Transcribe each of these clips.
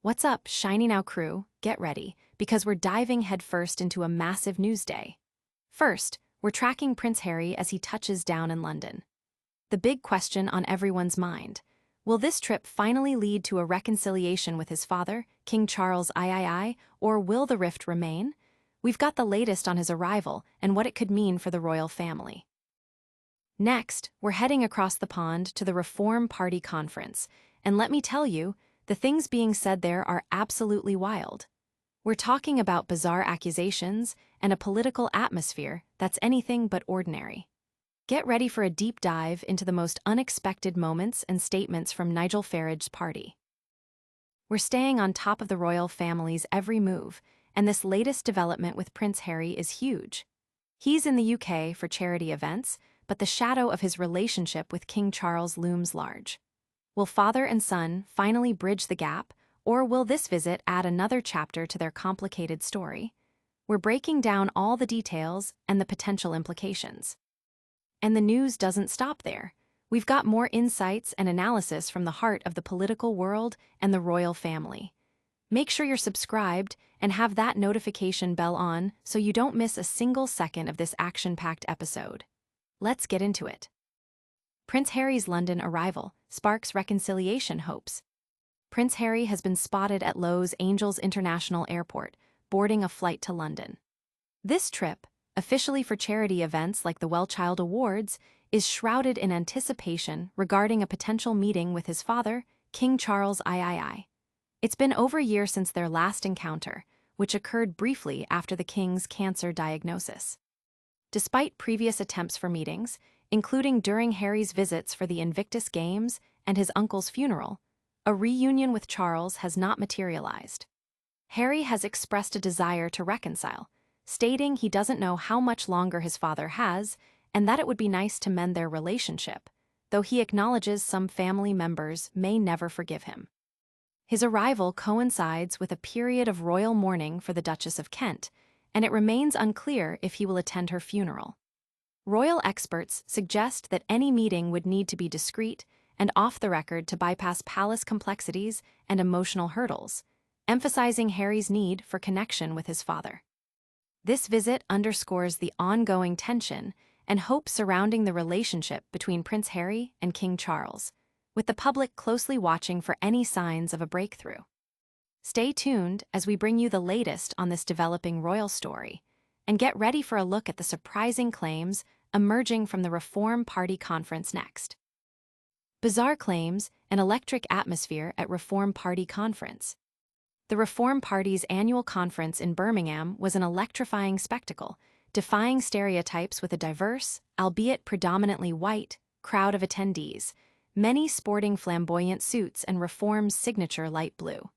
What's up, Shiny Now crew? Get ready, because we're diving headfirst into a massive news day. First, we're tracking Prince Harry as he touches down in London. The big question on everyone's mind: will this trip finally lead to a reconciliation with his father, King Charles III, or will the rift remain? We've got the latest on his arrival and what it could mean for the royal family. Next, we're heading across the pond to the Reform Party conference, and let me tell you, the things being said there are absolutely wild. We're talking about bizarre accusations and a political atmosphere that's anything but ordinary. Get ready for a deep dive into the most unexpected moments and statements from Nigel Farage's party. We're staying on top of the royal family's every move, and this latest development with Prince Harry is huge. He's in the UK for charity events, but the shadow of his relationship with King Charles looms large. Will father and son finally bridge the gap, or will this visit add another chapter to their complicated story? We're breaking down all the details and the potential implications. And the news doesn't stop there. We've got more insights and analysis from the heart of the political world and the royal family. Make sure you're subscribed and have that notification bell on so you don't miss a single second of this action-packed episode. Let's get into it. Prince Harry's London arrival sparks reconciliation hopes. Prince Harry has been spotted at Los Angeles International Airport, boarding a flight to London. This trip, officially for charity events like the Well Child Awards, is shrouded in anticipation regarding a potential meeting with his father, King Charles III. It's been over a year since their last encounter, which occurred briefly after the king's cancer diagnosis. Despite previous attempts for meetings, including during Harry's visits for the Invictus Games and his uncle's funeral, a reunion with Charles has not materialized. Harry has expressed a desire to reconcile, stating he doesn't know how much longer his father has and that it would be nice to mend their relationship, though he acknowledges some family members may never forgive him. His arrival coincides with a period of royal mourning for the Duchess of Kent, and it remains unclear if he will attend her funeral. Royal experts suggest that any meeting would need to be discreet and off the record to bypass palace complexities and emotional hurdles, emphasizing Harry's need for connection with his father. This visit underscores the ongoing tension and hope surrounding the relationship between Prince Harry and King Charles, with the public closely watching for any signs of a breakthrough. Stay tuned as we bring you the latest on this developing royal story, and get ready for a look at the surprising claims emerging from the Reform Party conference next. Bizarre claims and electric atmosphere at Reform Party conference. The Reform Party's annual conference in Birmingham was an electrifying spectacle, defying stereotypes with a diverse, albeit predominantly white, crowd of attendees, many sporting flamboyant suits and Reform's signature light blue.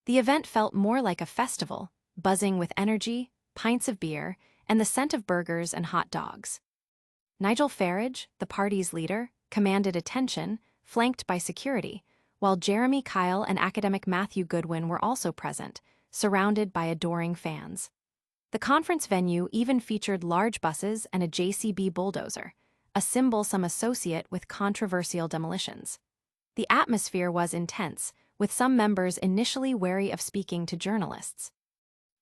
The event felt more like a festival, buzzing with energy, pints of beer, and the scent of burgers and hot dogs. Nigel Farage, the party's leader, commanded attention, flanked by security, while Jeremy Kyle and academic Matthew Goodwin were also present, surrounded by adoring fans. The conference venue even featured large buses and a JCB bulldozer, a symbol some associate with controversial demolitions. The atmosphere was intense, with some members initially wary of speaking to journalists.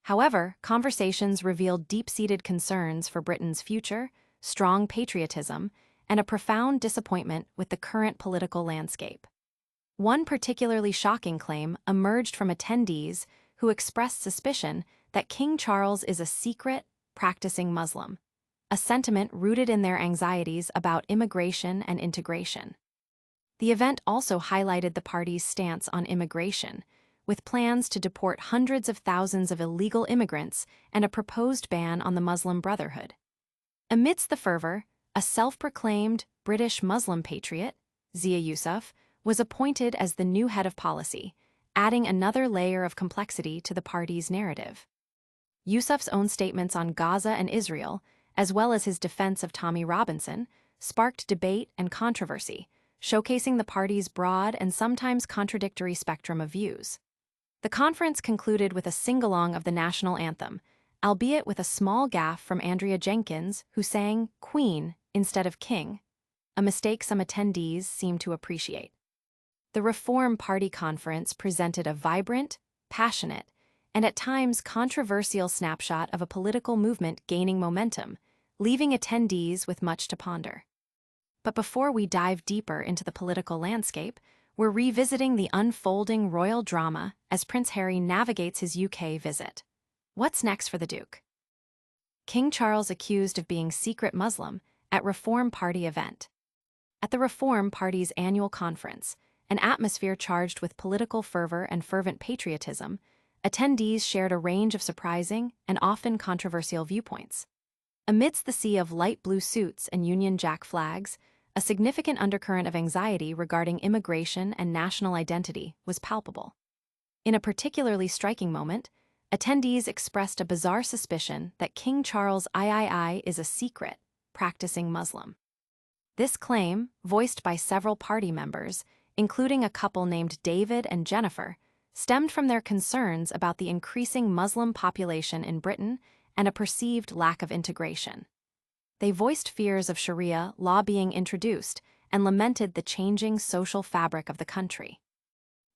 However, conversations revealed deep-seated concerns for Britain's future, strong patriotism, and a profound disappointment with the current political landscape. One particularly shocking claim emerged from attendees who expressed suspicion that King Charles is a secret, practicing Muslim, a sentiment rooted in their anxieties about immigration and integration. The event also highlighted the party's stance on immigration, with plans to deport hundreds of thousands of illegal immigrants and a proposed ban on the Muslim Brotherhood. Amidst the fervor, a self-proclaimed British Muslim patriot, Zia Yusuf, was appointed as the new head of policy, adding another layer of complexity to the party's narrative. Yusuf's own statements on Gaza and Israel, as well as his defense of Tommy Robinson, sparked debate and controversy, showcasing the party's broad and sometimes contradictory spectrum of views. The conference concluded with a sing-along of the national anthem, albeit with a small gaffe from Andrea Jenkins, who sang Queen instead of King, a mistake some attendees seemed to appreciate. The Reform Party conference presented a vibrant, passionate, and at times controversial snapshot of a political movement gaining momentum, leaving attendees with much to ponder. But before we dive deeper into the political landscape, we're revisiting the unfolding royal drama as Prince Harry navigates his UK visit. What's next for the Duke? King Charles accused of being secret Muslim at Reform Party event. At the Reform Party's annual conference, an atmosphere charged with political fervor and fervent patriotism, attendees shared a range of surprising and often controversial viewpoints. Amidst the sea of light blue suits and Union Jack flags, a significant undercurrent of anxiety regarding immigration and national identity was palpable. In a particularly striking moment, attendees expressed a bizarre suspicion that King Charles III is a secret, practicing Muslim. This claim, voiced by several party members, including a couple named David and Jennifer, stemmed from their concerns about the increasing Muslim population in Britain and a perceived lack of integration. They voiced fears of Sharia law being introduced and lamented the changing social fabric of the country.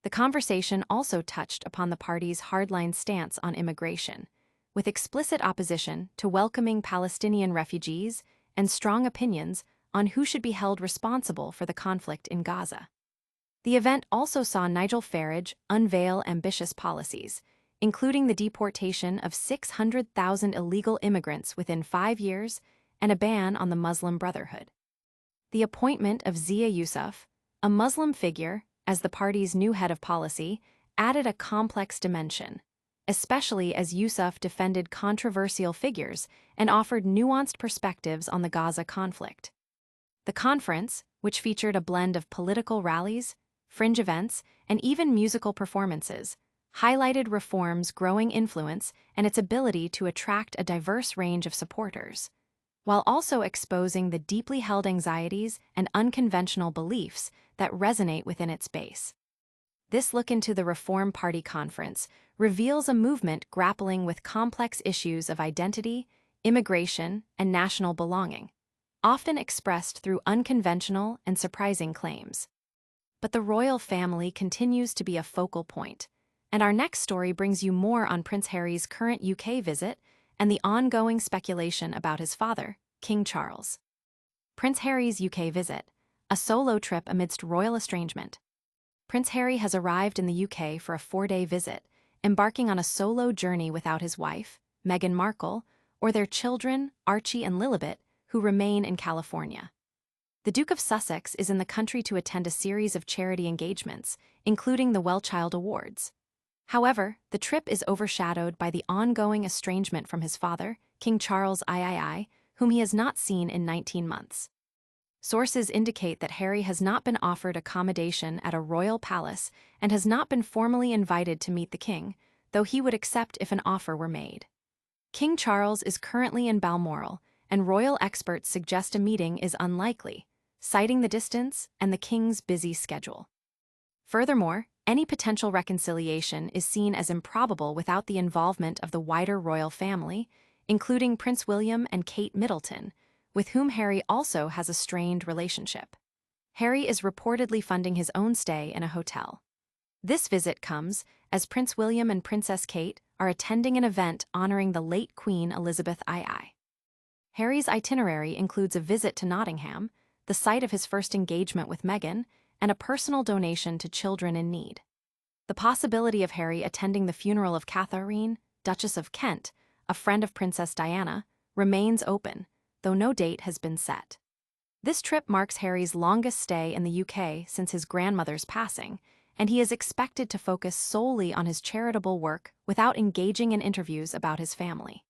The conversation also touched upon the party's hardline stance on immigration, with explicit opposition to welcoming Palestinian refugees and strong opinions on who should be held responsible for the conflict in Gaza. The event also saw Nigel Farage unveil ambitious policies, including the deportation of 600,000 illegal immigrants within 5 years and a ban on the Muslim Brotherhood. The appointment of Zia Yusuf, a Muslim figure, as the party's new head of policy, added a complex dimension, especially as Yusuf defended controversial figures and offered nuanced perspectives on the Gaza conflict. The conference, which featured a blend of political rallies, fringe events, and even musical performances, highlighted Reform's growing influence and its ability to attract a diverse range of supporters, while also exposing the deeply held anxieties and unconventional beliefs that resonate within its base. This look into the Reform Party conference reveals a movement grappling with complex issues of identity, immigration, and national belonging, often expressed through unconventional and surprising claims. But the royal family continues to be a focal point, and our next story brings you more on Prince Harry's current UK visit and the ongoing speculation about his father, King Charles. Prince Harry's UK visit, a solo trip amidst royal estrangement. Prince Harry has arrived in the UK for a 4-day visit, embarking on a solo journey without his wife, Meghan Markle, or their children, Archie and Lilibet, who remain in California. The Duke of Sussex is in the country to attend a series of charity engagements, including the Wellchild Awards. However, the trip is overshadowed by the ongoing estrangement from his father, King Charles III, whom he has not seen in 19 months. Sources indicate that Harry has not been offered accommodation at a royal palace and has not been formally invited to meet the king, though he would accept if an offer were made. King Charles is currently in Balmoral, and royal experts suggest a meeting is unlikely, citing the distance and the king's busy schedule. Furthermore, any potential reconciliation is seen as improbable without the involvement of the wider royal family, including Prince William and Kate Middleton, with whom Harry also has a strained relationship. Harry is reportedly funding his own stay in a hotel. This visit comes as Prince William and Princess Kate are attending an event honoring the late Queen Elizabeth II. Harry's itinerary includes a visit to Nottingham, the site of his first engagement with Meghan, and a personal donation to children in need. The possibility of Harry attending the funeral of Catherine, Duchess of Kent, a friend of Princess Diana, remains open, though no date has been set. This trip marks Harry's longest stay in the UK since his grandmother's passing, and he is expected to focus solely on his charitable work without engaging in interviews about his family.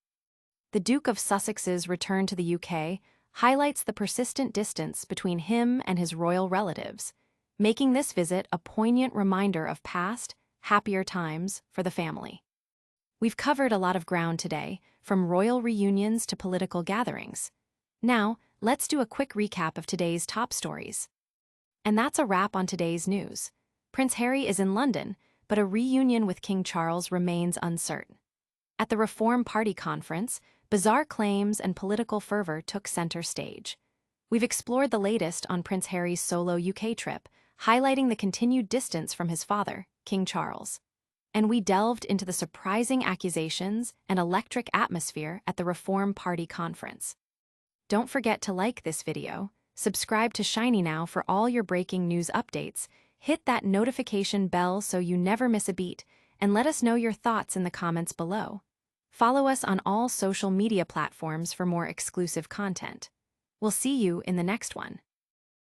The Duke of Sussex's return to the UK highlights the persistent distance between him and his royal relatives, making this visit a poignant reminder of past, happier times for the family. We've covered a lot of ground today, from royal reunions to political gatherings. Now, let's do a quick recap of today's top stories. And that's a wrap on today's news. Prince Harry is in London, but a reunion with King Charles remains uncertain. At the Reform Party conference, bizarre claims and political fervor took center stage. We've explored the latest on Prince Harry's solo UK trip, highlighting the continued distance from his father, King Charles. And we delved into the surprising accusations and electric atmosphere at the Reform Party conference. Don't forget to like this video, subscribe to Shiny Now for all your breaking news updates, hit that notification bell so you never miss a beat, and let us know your thoughts in the comments below. Follow us on all social media platforms for more exclusive content. We'll see you in the next one.